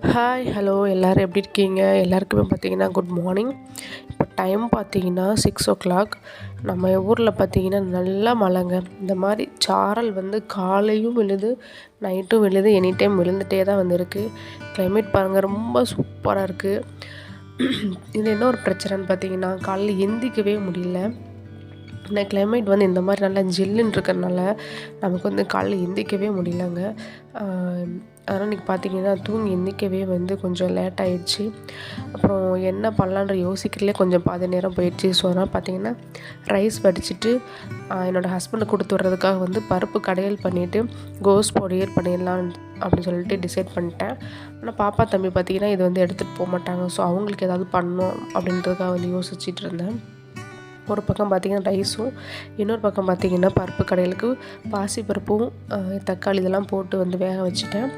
Hi hello எல்லோரும் எப்படி இருக்கீங்க? எல்லாருக்குமே பார்த்தீங்கன்னா குட் மார்னிங். இப்போ டைம் பார்த்தீங்கன்னா 6 o'clock. நம்ம ஊரில் பார்த்தீங்கன்னா நல்லா மழைங்க. இந்த மாதிரி சாரல் வந்து காலையும் விழுது, நைட்டும் விழுது, எனி டைம் விழுந்துகிட்டே தான் வந்து இருக்குது. கிளைமேட் பாருங்கள், ரொம்ப சூப்பராக இருக்குது. இது என்ன ஒரு பிரச்சனைன்னு பார்த்தீங்கன்னா, காலையில் எந்திரிக்கவே முடியல. ஏன்னா கிளைமேட் வந்து இந்த மாதிரி நல்லா ஜில்லுன்னு இருக்கிறனால நமக்கு வந்து காலைல எந்திரிக்கவே முடியலங்க. அதனால் இன்றைக்கி பார்த்திங்கன்னா தூங்கி எந்திரிக்கவே வந்து கொஞ்சம் லேட் ஆகிடுச்சு. அப்புறம் என்ன பண்ணலான்ற யோசிக்கிறதுலே கொஞ்சம் பாதி நேரம் போயிடுச்சு. ஸோ அதனால் பார்த்திங்கன்னா ரைஸ் வடிச்சிட்டு என்னோடய ஹஸ்பண்டுக்கு கொடுத்து விட்றதுக்காக வந்து பருப்பு கடையல் பண்ணிவிட்டு கோஸ் பொரியல் பண்ணிடலாம் அப்படின்னு சொல்லிட்டு டிசைட் பண்ணிட்டேன். ஆனால் பாப்பா தம்பி பார்த்திங்கன்னா இது வந்து எடுத்துகிட்டு போக மாட்டாங்க. ஸோ அவங்களுக்கு ஏதாவது பண்ணணும் அப்படின்றதுக்காக வந்து யோசிச்சுட்டு இருந்தேன். ஒரு பக்கம் பார்த்திங்கன்னா ரைஸும், இன்னொரு பக்கம் பார்த்திங்கன்னா பருப்பு கடையிலுக்கு பாசிப்பருப்பும் தக்காளி இதெல்லாம் போட்டு வந்து வேக வச்சுட்டேன்.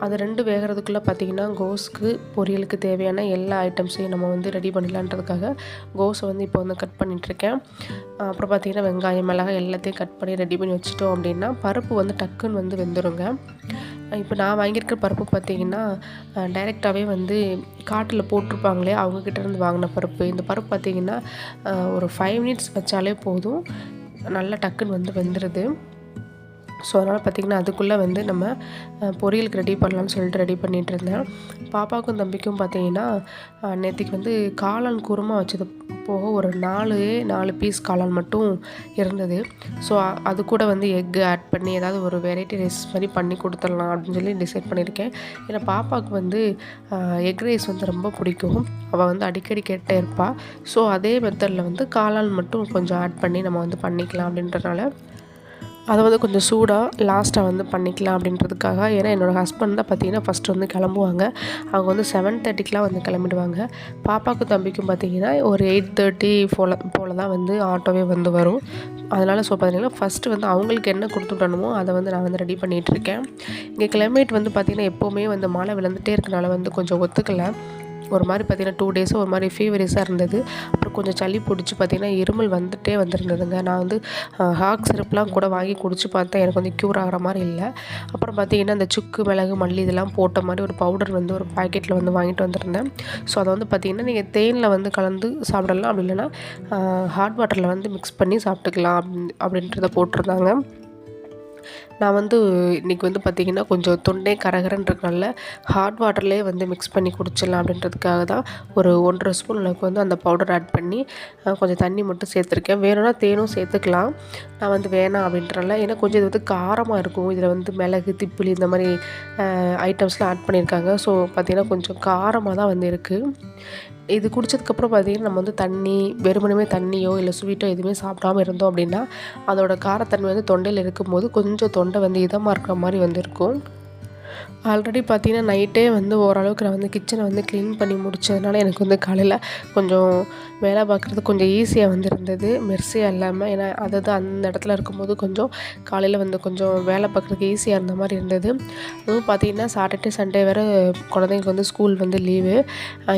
அது ரெண்டு வேகிறதுக்குள்ளே பார்த்திங்கன்னா கோஸுக்கு பொரியலுக்கு தேவையான எல்லா ஐட்டம்ஸையும் நம்ம வந்து ரெடி பண்ணிடலான்றதுக்காக கோஸை வந்து இப்போ வந்து கட் பண்ணிகிட்ருக்கேன். அப்புறம் பார்த்திங்கன்னா வெங்காயம், மிளகாய் எல்லாத்தையும் கட் பண்ணி ரெடி பண்ணி வச்சுட்டோம் அப்படின்னா பருப்பு வந்து டக்குன்னு வந்து வெந்துருங்க. இப்போ நான் வாங்கியிருக்கிற பருப்பு பார்த்திங்கன்னா டைரெக்டாகவே வந்து காட்டில் போட்டிருப்பாங்களே அவங்கக்கிட்டேருந்து வாங்கின பருப்பு. இந்த பருப்பு பார்த்திங்கன்னா ஒரு 5 minutes வச்சாலே போதும், நல்லா டக்குன்னு வந்து வெந்துடுது. ஸோ அதனால் பார்த்திங்கன்னா அதுக்குள்ளே வந்து நம்ம பொரியலுக்கு ரெடி பண்ணலான்னு சொல்லிட்டு ரெடி பண்ணிகிட்டு இருந்தேன். பாப்பாவுக்கும் தம்பிக்கும் பார்த்திங்கன்னா நேற்றுக்கு வந்து காளான் குருமா வச்சது போக ஒரு 4 பீஸ் காளான் மட்டும் இருந்தது. ஸோ அது கூட வந்து எக்கு ஆட் பண்ணி ஏதாவது ஒரு வெரைட்டி ரைஸ் மாதிரி பண்ணி கொடுத்துடலாம் அப்படின்னு சொல்லி டிசைட் பண்ணியிருக்கேன். ஏன்னா பாப்பாவுக்கு வந்து எக் ரைஸ் வந்து ரொம்ப பிடிக்கும். அவள் வந்து அடிக்கடி கேட்டே இருப்பாள். ஸோ அதே மெத்தடில் வந்து காளான் மட்டும் கொஞ்சம் ஆட் பண்ணி நம்ம வந்து பண்ணிக்கலாம் அப்படின்றனால அதை வந்து கொஞ்சம் சூடாக லாஸ்ட்டாக வந்து பண்ணிக்கலாம் அப்படின்றதுக்காக. ஏன்னா என்னோடய ஹஸ்பண்ட் தான் பார்த்திங்கன்னா ஃபஸ்ட்டு வந்து கிளம்புவாங்க. அவங்க வந்து 7:30க்கெலாம் வந்து கிளம்பிடுவாங்க. பாப்பாவுக்கும் தம்பிக்கும் பார்த்திங்கன்னா ஒரு 8:30 போல் தான் வந்து ஆட்டோவே வந்து வரும். அதனால் ஸோ பார்த்திங்கன்னா ஃபஸ்ட்டு வந்து அவங்களுக்கு என்ன கொடுத்து விடணுமோ அதை வந்து நான் வந்து ரெடி பண்ணிகிட்ருக்கேன். இங்கே கிளைமேட் வந்து பார்த்திங்கன்னா எப்போவுமே வந்து மழை விழுந்துகிட்டே இருக்கனால வந்து கொஞ்சம் ஒத்துக்கலை. ஒரு மாதிரி பார்த்திங்கன்னா 2 days ஒரு மாதிரி ஃபீவரிஸாக இருந்தது. அப்புறம் கொஞ்சம் சளி பிடிச்சி பார்த்திங்கன்னா இருமல் வந்துருந்ததுங்க. நான் வந்து ஹாக் சிரப்லாம் கூட வாங்கி குடிச்சு பார்த்தேன். எனக்கு வந்து க்யூர் ஆகிற மாதிரி இல்லை. அப்புறம் பார்த்திங்கன்னா இந்த சுக்கு, மிளகு, மல்லி இதெல்லாம் போட்ட மாதிரி ஒரு பவுடர் வந்து ஒரு பாக்கெட்டில் வந்து வாங்கிட்டு வந்திருந்தேன். ஸோ அதை வந்து பார்த்திங்கன்னா நீங்கள் தேனில் வந்து கலந்து சாப்பிடலாம், அப்படி இல்லைன்னா ஹாட் வாட்டரில் வந்து மிக்ஸ் பண்ணி சாப்பிட்டுக்கலாம் அப்படின்றத போட்டிருந்தாங்க. நான் வந்து இன்றைக்கி வந்து பார்த்திங்கன்னா கொஞ்சம் தொண்டை கரகரன்றதுனால ஹாட் வாட்டர்லேயே வந்து மிக்ஸ் பண்ணி குடிச்சிடலாம் அப்படின்றதுக்காக தான் ஒரு 1.5 ஸ்பூன் அளவுக்கு வந்து அந்த பவுடர் ஆட் பண்ணி கொஞ்சம் தண்ணி மட்டும் சேர்த்துருக்கேன். வேணும்னா தேனும் சேர்த்துக்கலாம். நான் வந்து வேணாம் அப்படின்றனால, ஏன்னா கொஞ்சம் இது வந்து காரமாக இருக்கும். இதில் வந்து மிளகு, திப்பிலி இந்த மாதிரி ஐட்டம்ஸ்லாம் ஆட் பண்ணியிருக்காங்க. ஸோ பார்த்திங்கன்னா கொஞ்சம் காரமாக தான் வந்து இருக்குது. இது குடித்ததுக்கப்புறம் பார்த்திங்கன்னா நம்ம வந்து வெறுமனே தண்ணியோ இல்லை ஸ்வீட்டோ எதுவுமே சாப்பிடாமல் இருந்தோம் அப்படின்னா அதோட காரத்தன்மை வந்து தொண்டையில் இருக்கும்போது கொஞ்சம் தொண்டை வந்து இதமாக இருக்கிற மாதிரி வந்து இருக்கும். ஆல்ரெடி பார்த்திங்கன்னா நைட்டே வந்து ஓரளவுக்கு நான் வந்து கிச்சனை வந்து க்ளீன் பண்ணி முடித்ததுனால எனக்கு வந்து காலையில் கொஞ்சம் வேலை பார்க்குறது கொஞ்சம் ஈஸியாக வந்து இருந்தது, மெர்சியாக இல்லாமல். ஏன்னா அதாவது அந்த இடத்துல இருக்கும்போது கொஞ்சம் காலையில் வந்து கொஞ்சம் வேலை பார்க்குறதுக்கு ஈஸியாக இருந்த மாதிரி இருந்தது. அதுவும் பார்த்திங்கன்னா சாட்டர்டே சண்டே வேறு குழந்தைங்களுக்கு வந்து ஸ்கூல் வந்து லீவு.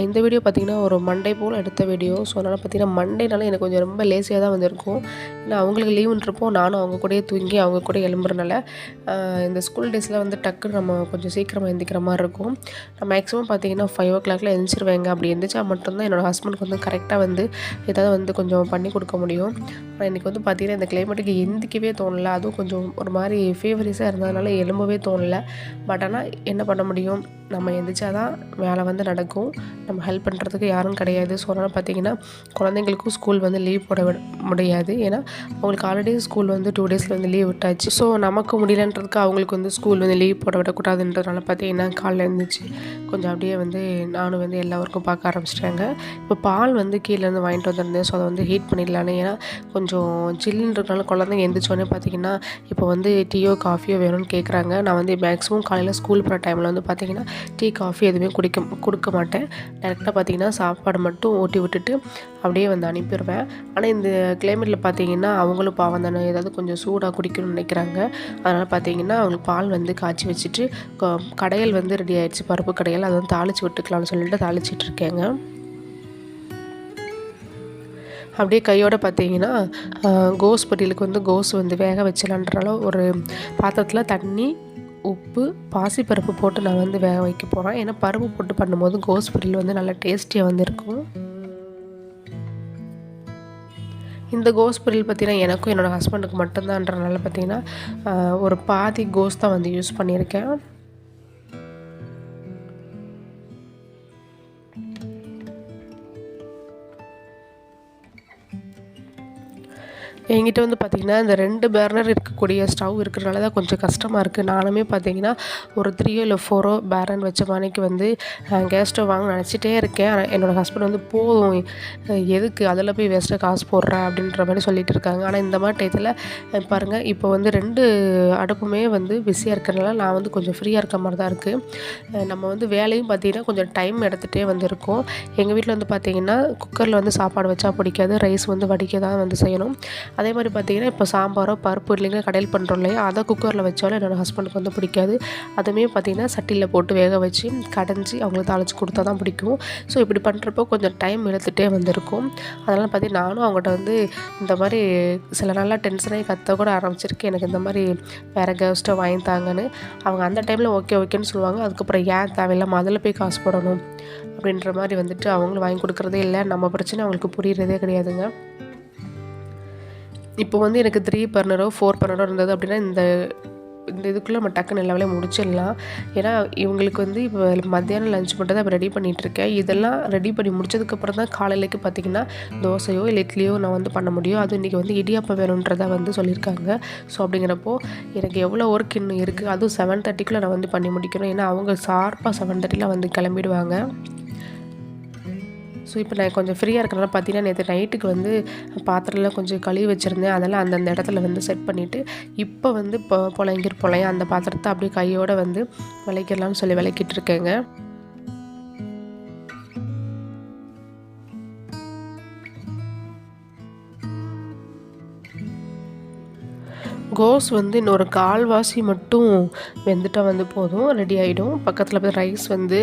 இந்த வீடியோ பார்த்திங்கன்னா ஒரு மண்டே போல் எடுத்த வீடியோ. ஸோ அதனால் பார்த்திங்கன்னா மண்டேனால எனக்கு கொஞ்சம் ரொம்ப லேசியாக தான் வந்து இருக்கும். ஏன்னா அவங்களுக்கு லீவுன்றப்போ நானும் அவங்க கூடயே தூங்கி அவங்க கூட எழும்புறனால இந்த ஸ்கூல் டேஸில் வந்து டக்குன்னு நம்ம கொஞ்சம் சீக்கிரமாக எழுந்திக்கிற மாதிரி இருக்கும். நான் மேக்ஸிமம் பார்த்திங்கன்னா 5 o'clock எழுந்திரிச்சிருவேங்க. அப்படி எழுந்திரிச்சா மட்டும்தான் என்னோடய ஹஸ்பண்டுக்கு வந்து கரெக்டாக வந்து ஏதாவது வந்து கொஞ்சம் பண்ணி கொடுக்க முடியும். ஆனால் இன்றைக்கி வந்து பார்த்திங்கன்னா இந்த கிளைமேட்டுக்கு எந்திக்கவே தோணலை. அதுவும் கொஞ்சம் ஒரு மாதிரி ஃபீவரிஸாக இருந்ததுனால எழும்பவே தோணலை. பட் ஆனால் என்ன பண்ண முடியும், நம்ம எந்திரிச்சா தான் வேலை வந்து நடக்கும். நம்ம ஹெல்ப் பண்ணுறதுக்கு யாரும் கிடையாது. ஸோ அதனால் பார்த்திங்கன்னா குழந்தைங்களுக்கும் ஸ்கூல் வந்து லீவ் போட முடியாது. ஏன்னா அவங்களுக்கு ஆல்ரெடி ஸ்கூல் வந்து 2 days வந்து லீவ் விட்டாச்சு. ஸோ நமக்கு முடியலன்றதுக்கு அவங்களுக்கு வந்து ஸ்கூல் வந்து லீவ் போட விடக்கூடாதுன்றதுனால பார்த்திங்கன்னா காலைல எழுந்திரிச்சு கொஞ்சம் அப்படியே வந்து நானும் வந்து எல்லா ஒர்க்கும் பார்க்க ஆரம்பிச்சிட்டாங்க. இப்போ பால் வந்து கீழேருந்து வாங்கிட்டு வந்திருந்தேன். ஸோ அதை வந்து ஹீட் பண்ணிடலான்னு. ஏன்னா கொஞ்சம் சில்லுன்றதுனால குழந்தைங்க எழுந்திரிச்சோடனே பார்த்திங்கன்னா இப்போ வந்து டீயோ காஃபியோ வேணும்னு கேட்குறாங்க. நான் வந்து மேக்ஸிமம் காலையில் ஸ்கூல் போகிற டைமில் வந்து பார்த்திங்கன்னா டீ, காஃபி எதுவுமே கொடுக்க மாட்டேன். டேரெக்டாக பார்த்திங்கன்னா சாப்பாடு மட்டும் ஊட்டி விட்டுட்டு அப்படியே வந்து அனுப்பிடுவேன். ஆனால் இந்த கிளைமேட்டில் பார்த்திங்கன்னா அவங்களும் பாவம் தானே, ஏதாவது கொஞ்சம் சூடாக குடிக்கணும்னு நினைக்கிறாங்க. அதனால் பார்த்திங்கன்னா அவங்களுக்கு பால் வந்து காய்ச்சி வச்சுட்டு கடையல் வந்து ரெடி ஆகிடுச்சு, பருப்பு கடையல். அதை வந்து தாளித்து விட்டுக்கலாம்னு சொல்லிட்டு தாளிச்சிட்ருக்கேங்க. அப்படியே கையோடு பார்த்திங்கன்னா கோஸ் பொரியலுக்கு வந்து கோஸ் வந்து வேக வச்சலான்றனால ஒரு பாத்திரத்தில் தண்ணி, உப்பு, பாசிப்பருப்பு போட்டு நான் வந்து வேக வைக்க போகிறேன். ஏன்னா பருப்பு போட்டு பண்ணும்போது கோஸ் பொரியல் வந்து நல்லா டேஸ்டியாக வந்து இருக்கும். இந்த கோஸ் பொரியல் பார்த்திங்கன்னா எனக்கும் என்னோடய ஹஸ்பண்டுக்கு மட்டும்தான்றனால பார்த்திங்கன்னா ஒரு பாதி கோஸ் தான் வந்து யூஸ் பண்ணியிருக்கேன். என்கிட்ட வந்து பார்த்திங்கன்னா இந்த 2 பர்னர் இருக்கக்கூடிய ஸ்டவ் இருக்கிறனால தான் கொஞ்சம் கஷ்டமாக இருக்குது. நானுமே பார்த்திங்கன்னா ஒரு 3 இல்லை 4 பர்னர் வச்ச மணிக்கு வந்து கேஸ் ஸ்டவ் வாங்க நினச்சிட்டே இருக்கேன். ஆனால் என்னோடய ஹஸ்பண்ட் வந்து போதும், எதுக்கு அதில் போய் வேஸ்ட்டாக காசு போடுறேன் அப்படின்ற மாதிரி சொல்லிகிட்டு இருக்காங்க. ஆனால் இந்த மாதிரி டயத்தில் பாருங்கள், இப்போ வந்து 2 அடுப்புமே வந்து பிஸியாக இருக்கிறனால நான் வந்து கொஞ்சம் ஃப்ரீயாக இருக்க மாதிரி தான் இருக்குது. நம்ம வந்து வேலையும் பார்த்திங்கன்னா கொஞ்சம் டைம் எடுத்துகிட்டே வந்து இருக்கோம். எங்கள் வீட்டில் வந்து பார்த்திங்கன்னா குக்கரில் வந்து சாப்பாடு வச்சா பிடிக்காது, ரைஸ் வந்து வடிக்க தான் வந்து செய்யணும். அதே மாதிரி பார்த்திங்கன்னா இப்போ சாம்பாரோ பருப்பு இல்லைங்க கடையில் பண்ணுறோம் இல்லையா, அதை குக்கரில் வச்சாலும் என்னோடய ஹஸ்பண்டுக்கு வந்து பிடிக்காது. அதுவுமே பார்த்திங்கன்னா சட்டியில் போட்டு வேக வச்சு கடைஞ்சி அவங்களுக்கு தாளித்து கொடுத்தா தான் பிடிக்கும். ஸோ இப்படி பண்ணுறப்போ கொஞ்சம் டைம் இழுத்துகிட்டே வந்திருக்கும். அதனால் பார்த்திங்கன்னா நானும் அவங்கள்ட்ட வந்து இந்த மாதிரி சில நாளாக டென்ஷனாகி கத்த கூட ஆரம்பிச்சிருக்கேன், எனக்கு இந்த மாதிரி வேறு கேஸ்ட்டை வாங்கி தாங்கன்னு. அவங்க அந்த டைமில் ஓகே ஓகேன்னு சொல்லுவாங்க. அதுக்கப்புறம் ஏன் தேவையில்லாமல் அதில் போய் காசு போடணும் அப்படின்ற மாதிரி வந்துட்டு அவங்களும் வாங்கி கொடுக்குறதே இல்லை. நம்ம பிரச்சனை அவங்களுக்கு புரிகிறதே கிடையாதுங்க. இப்போ வந்து எனக்கு 3 பர்னரோ 4 பர்னரோ இருந்தது அப்படின்னா இந்த இதுக்குள்ளே நம்ம டக்குன்னு எல்லா வேலையும் முடிச்சிடலாம். ஏன்னா இவங்களுக்கு வந்து இப்போ மத்தியானம் லஞ்ச் மட்டும் தான் இப்போ ரெடி பண்ணிகிட்ருக்கேன். இதெல்லாம் ரெடி பண்ணி முடிச்சதுக்கப்புறம் தான் காலையிலேக்கு பார்த்திங்கன்னா தோசையோ இல்லை இட்லியோ நான் வந்து பண்ண முடியும். அதுவும் இன்றைக்கி வந்து இடியாப்பம் வேணுன்றதை வந்து சொல்லியிருக்காங்க. ஸோ அப்படிங்கிறப்போ எனக்கு எவ்வளோ ஒர்க் இன்னும் இருக்குது. அதுவும் 7:30க்குள்ளே நான் வந்து பண்ணி முடிக்கணும். ஏன்னா அவங்க ஷார்ப்பாக 7:30லாம் வந்து கிளம்பிடுவாங்க. ஸோ இப்போ நான் கொஞ்சம் ஃப்ரீயாக இருக்கிறனால பார்த்தீங்கன்னா நேற்று நைட்டுக்கு வந்து பாத்திரம்லாம் கொஞ்சம் கழுவி வச்சுருந்தேன். அதெல்லாம் அந்தந்த இடத்துல வந்து செட் பண்ணிவிட்டு இப்போ வந்து பொழையா அந்த பாத்திரத்தை அப்படியே கையோடு வந்து விளக்கிடலாம்னு சொல்லி விளக்கிட்டு இருக்கேங்க. கோஸ் வந்து இன்னொரு கால்வாசி மட்டும் வெந்துட்டால் வந்து போதும், ரெடி ஆகிடும். பக்கத்தில் போய் ரைஸ் வந்து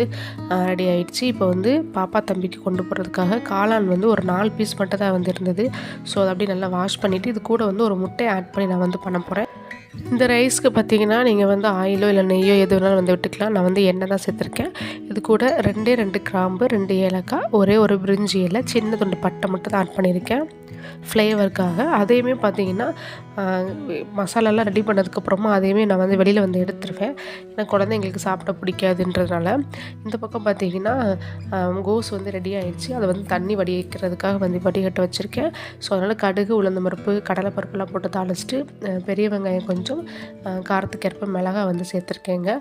ரெடி ஆகிடுச்சு. இப்போ வந்து பாப்பா தம்பிக்கு கொண்டு போகிறதுக்காக காளான் வந்து ஒரு 4 பீஸ் மட்டும் தான் வந்து இருந்தது. ஸோ அதை அப்படியே நல்லா வாஷ் பண்ணிவிட்டு இது கூட வந்து ஒரு முட்டையை ஆட் பண்ணி நான் வந்து பண்ண போகிறேன். இந்த ரைஸ்க்கு பார்த்திங்கன்னா நீங்கள் வந்து ஆயிலோ இல்லை நெய்யோ எது வேணாலும் வந்து விட்டுக்கலாம். நான் வந்து எண்ணெய் தான் சேர்த்துருக்கேன். இது கூட 2 கிராம்பு, 2 ஏலக்காய், ஒரு பிரிஞ்சி இலை, சின்ன துண்டு பட்டை மட்டும் தான் ஆட் பண்ணியிருக்கேன் ஃப்ளேவருக்காக. அதையுமே பார்த்திங்கன்னா மசாலாலாம் ரெடி பண்ணதுக்கப்புறமா அதையுமே நான் வந்து வெளியில் வந்து எடுத்துருவேன். ஏன்னா குழந்தைங்களுக்கு சாப்பிட பிடிக்காதுன்றதுனால. இந்த பக்கம் பார்த்திங்கன்னா கோஸ் வந்து ரெடி ஆகிடுச்சு. அதை வந்து தண்ணி வடிக்கிறதுக்காக வந்து வடிகட்ட வச்சுருக்கேன். ஸோ அதனால் கடுகு, உளுந்து பருப்பு, கடலை பருப்புலாம் போட்டு தாளிச்சிட்டு பெரிய வெங்காயம் கொஞ்சம் காரத்துக்கு ஏற்ப மிளகாய் வந்து சேர்த்துருக்கேங்க.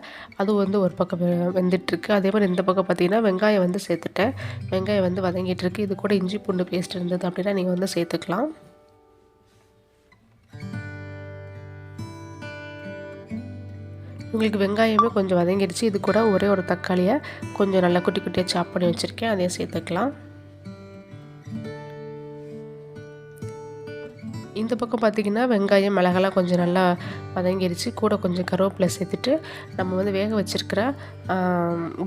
அதுவும் வந்து ஒரு பக்கம் வெந்துட்டுருக்கு. அதே மாதிரி இந்த பக்கம் பார்த்திங்கன்னா வெங்காயம் வந்து சேர்த்துட்டேன். வெங்காயம் வந்து வதங்கிட்டுருக்கு. இது கூட இஞ்சி பூண்டு பேஸ்ட் இருந்தது அப்படின்னா நீங்கள் வந்து சேர்த்துக்கலாம். உங்களுக்கு வெங்காயமே கொஞ்சம் வதங்கிடுச்சு. இது கூட ஒரு தக்காளியை கொஞ்சம் நல்லா குட்டி குட்டியாக சாப் பண்ணி வச்சுருக்கேன், அதையும் சேர்த்துக்கலாம். இந்த பக்கம் பார்த்திங்கன்னா வெங்காயம் மிளகாலாம் கொஞ்சம் நல்லா வதங்கிடுச்சு. கூட கொஞ்சம் கருவேப்பிலை சேர்த்துட்டு நம்ம வந்து வேக வச்சுருக்கிற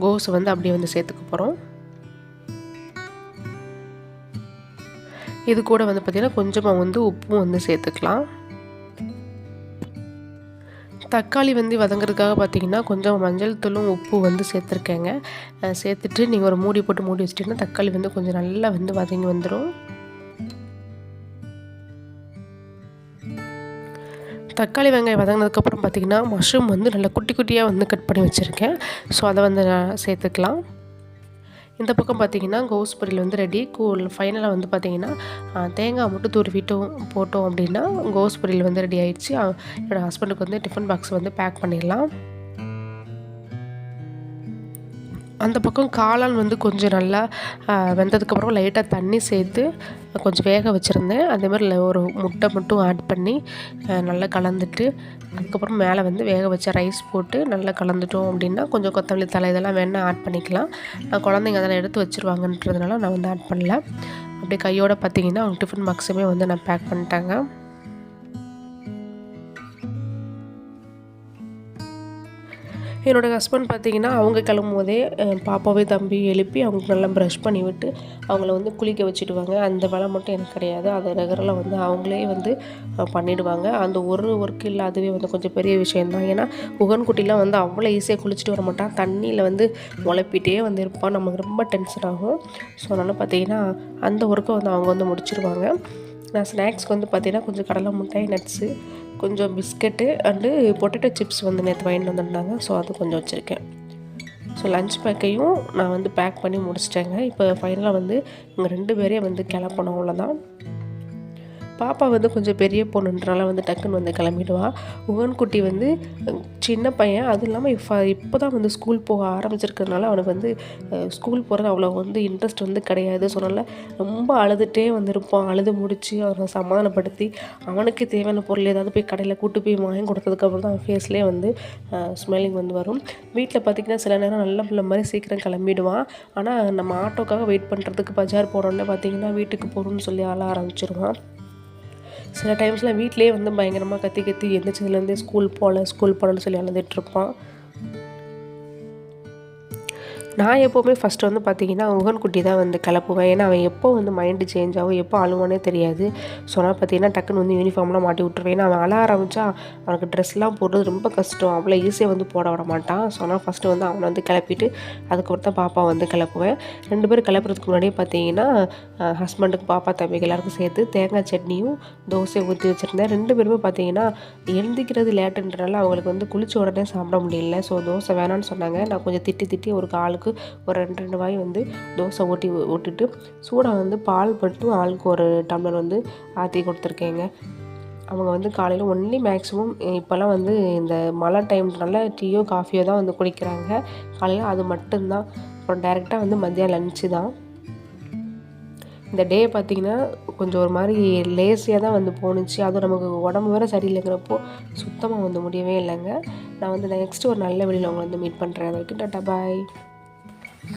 கோஸை வந்து அப்படியே வந்து சேர்த்துக்க போகிறோம். இது கூட வந்து பார்த்திங்கன்னா கொஞ்சமாக வந்து உப்பும் வந்து சேர்த்துக்கலாம். தக்காளி வந்து வதங்குறதுக்காக பார்த்திங்கன்னா கொஞ்சம் மஞ்சள் தூளும் உப்பு வந்து சேர்த்துருக்கேங்க. சேர்த்துட்டு நீங்கள் ஒரு மூடி போட்டு மூடி வச்சிட்டிங்கன்னா தக்காளி வந்து கொஞ்சம் நல்லா வந்து வதங்கி வந்துடும். தக்காளி வெங்காயம் வதங்கினதுக்கப்புறம் பார்த்திங்கன்னா மஷ்ரூம் வந்து நல்லா குட்டி குட்டியாக வந்து கட் பண்ணி வச்சுருக்கேன். ஸோ அதை வந்து நான் சேர்த்துக்கலாம். இந்த பக்கம் பார்த்திங்கன்னா கோஸ் பொரியல் வந்து ரெடி. ஃபைனலாக வந்து பார்த்திங்கன்னா தேங்காய் மட்டும் துருவிட்டும் போட்டோம் அப்படின்னா கோஸ் பொரியல் வந்து ரெடி ஆகிடுச்சு. என்னோடய ஹஸ்பண்டுக்கு வந்து டிஃபன் பாக்ஸ் வந்து பேக் பண்ணிடலாம். அந்த பக்கம் காளான் வந்து கொஞ்சம் நல்லா வெந்ததுக்கப்புறம் லைட்டாக தண்ணி சேர்த்து கொஞ்சம் வேக வச்சுருந்தேன். அதே மாதிரி ஒரு முட்டை மட்டும் ஆட் பண்ணி நல்லா கலந்துட்டு அதுக்கப்புறம் மேலே வந்து வேக வச்ச ரைஸ் போட்டு நல்லா கலந்துட்டோம் அப்படின்னா கொஞ்சம் கொத்தமல்லி தழை இதெல்லாம் வேணால் ஆட் பண்ணிக்கலாம். குழந்தைங்க அதெல்லாம் எடுத்து வச்சுருவாங்கன்றதுனால நான் வந்து ஆட் பண்ணல. அப்படியே கையோடு பார்த்திங்கன்னா அவங்க டிஃபன் பாக்ஸுமே வந்து நான் பேக் பண்ணிட்டாங்க. என்னோடய ஹஸ்பண்ட் பார்த்திங்கன்னா அவங்க கிளம்பும்போதே பாப்பாவே தம்பி எழுப்பி அவங்களுக்கு நல்லா ப்ரஷ் பண்ணி விட்டு அவங்கள வந்து குளிக்க வச்சுடுவாங்க. அந்த வேலை மட்டும் எனக்கு கிடையாது. அதை ரெகுலராக வந்து அவங்களே வந்து பண்ணிவிடுவாங்க. அந்த ஒரு ஒர்க் இல்லை, அதுவே வந்து கொஞ்சம் பெரிய விஷயந்தான். ஏன்னா உகன் குட்டிலாம் வந்து அவ்வளோ ஈஸியாக குளிச்சுட்டு வர மாட்டான். தண்ணியில் வந்து உழப்பிட்டே வந்து இருப்பான். நமக்கு ரொம்ப டென்ஷன் ஆகும். ஸோ அதனால் பார்த்திங்கன்னா அந்த ஒர்க்கை வந்து அவங்க வந்து முடிச்சிருவாங்க. நான் ஸ்நாக்ஸ்க்கு வந்து பார்த்திங்கன்னா கொஞ்சம் கடலை மிட்டாய், நட்ஸு, கொஞ்சம் பிஸ்கெட்டு அண்டு பொட்டேட்டோ சிப்ஸ் வந்து நேற்று வாங்கிட்டு வந்துருந்தாங்க. ஸோ அது கொஞ்சம் வச்சுருக்கேன். ஸோ லன்ச் பேக்கையும் நான் வந்து பேக் பண்ணி முடிச்சிட்டேங்க. இப்போ ஃபைனலாக வந்து இங்கே 2 பேரையும் வந்து கிளப்பணும், அவ்வளோதான். பாப்பா வந்து கொஞ்சம் பெரிய பொண்ணுன்றனால வந்து டக்குன்னு வந்து கிளம்பிடுவா. உகன் குட்டி வந்து சின்ன பையன். அதுவும் இல்லாமல் இப்போ தான் வந்து ஸ்கூல் போக ஆரம்பிச்சிருக்கிறதுனால அவனுக்கு வந்து ஸ்கூல் போகிறது அவ்வளோ வந்து இன்ட்ரெஸ்ட் வந்து கிடையாது. ஸோ அதனால் ரொம்ப அழுதுகிட்டே வந்து இருப்பான். அழுது முடித்து அவனை சமாதானப்படுத்தி அவனுக்கு தேவையான பொருள் ஏதாவது போய் கடையில் கூட்டு போய் வாங்கி கொடுத்ததுக்கப்புறம் தான் அவன் ஃபேஸ்லேயே வந்து ஸ்மெல்லிங் வந்து வரும். வீட்டில் பார்த்திங்கன்னா சில நேரம் நல்ல பிள்ளை மாதிரி சீக்கிரம் கிளம்பிடுவான். ஆனால் நம்ம ஆட்டோக்காக வெயிட் பண்ணுறதுக்கு பஜார் போனோடனே பார்த்திங்கன்னா வீட்டுக்கு போகணுன்னு சொல்லி ஆள ஆரம்பிச்சிருவான். சில டைம்ஸ்லாம் வீட்டிலே வந்து பயங்கரமாக கத்தி கத்தி எந்திரிச்சதுலேருந்தே ஸ்கூல் போகலன்னு சொல்லி அழுதுகிட்ருப்பான். நான் எப்போவுமே ஃபஸ்ட்டு வந்து பார்த்திங்கன்னா உகன் குட்டி தான் வந்து கிளப்புவேன். ஏன்னா அவன் எப்போ வந்து மைண்டு சேஞ்ச் ஆகும், எப்போ அழுவானே தெரியாது. ஸோ அதனால் பார்த்திங்கன்னா டக்குன்னு வந்து யூனிஃபார்ம்லாம் மாட்டி விட்டுருவேன். ஏன்னா அவன் அழ ஆரம்பித்தா அவனுக்கு ட்ரெஸ்லாம் போடுறது ரொம்ப கஷ்டம். அவ்வளோ ஈஸியாக வந்து போட விட மாட்டான். ஸோ அதனால் ஃபஸ்ட்டு வந்து அவனை வந்து கிளப்பிட்டு அதுக்கப்புறம் தான் பாப்பா வந்து கிளப்புவேன். 2 பேரும் கிளப்புறதுக்கு முன்னாடியே பார்த்திங்கன்னா ஹஸ்பண்டுக்கு, பாப்பா, தம்பிக்கு எல்லாருக்கும் சேர்த்து தேங்காய் சட்னியும் தோசையை ஊற்றி வச்சுருந்தேன். 2 பேருமே பார்த்திங்கன்னா எழுந்திக்கிறது லேட்டுன்றனால அவங்களுக்கு வந்து குளிச்ச உடனே சாப்பிட முடியல. ஸோ தோசை வேணான்னு சொன்னாங்க. நான் கொஞ்சம் திட்டி ஒரு ஆளுக்கு ஒரு 2 வாய் வந்து தோசை ஓட்டிட்டு சூடாக வந்து பால் மட்டும் ஆளுக்கு ஒரு டம்ளர் வந்து ஆற்றி கொடுத்துருக்கேங்க. அவங்க வந்து காலையில் ஒன்லி மேக்ஸிமம் இப்போல்லாம் வந்து இந்த மழை டைம்னால டீயோ காஃபியோ தான் வந்து குடிக்கிறாங்க. காலையில் அது மட்டும்தான். அப்புறம் டைரெக்டாக வந்து மதியம் லன்ச்சு தான். இந்த டே பார்த்திங்கன்னா கொஞ்சம் ஒரு மாதிரி லேசியாக தான் வந்து போணுச்சு. அதுவும் நமக்கு உடம்பு வேறு சரியில்லைங்கிறப்போ சுத்தமாக வந்து முடியவே இல்லைங்க. நான் வந்து நெக்ஸ்ட்டு ஒரு நல்ல வீடியோவில் உங்களை வந்து மீட் பண்ணுறேன். அது வரைக்கும் டாட்டா பாய்.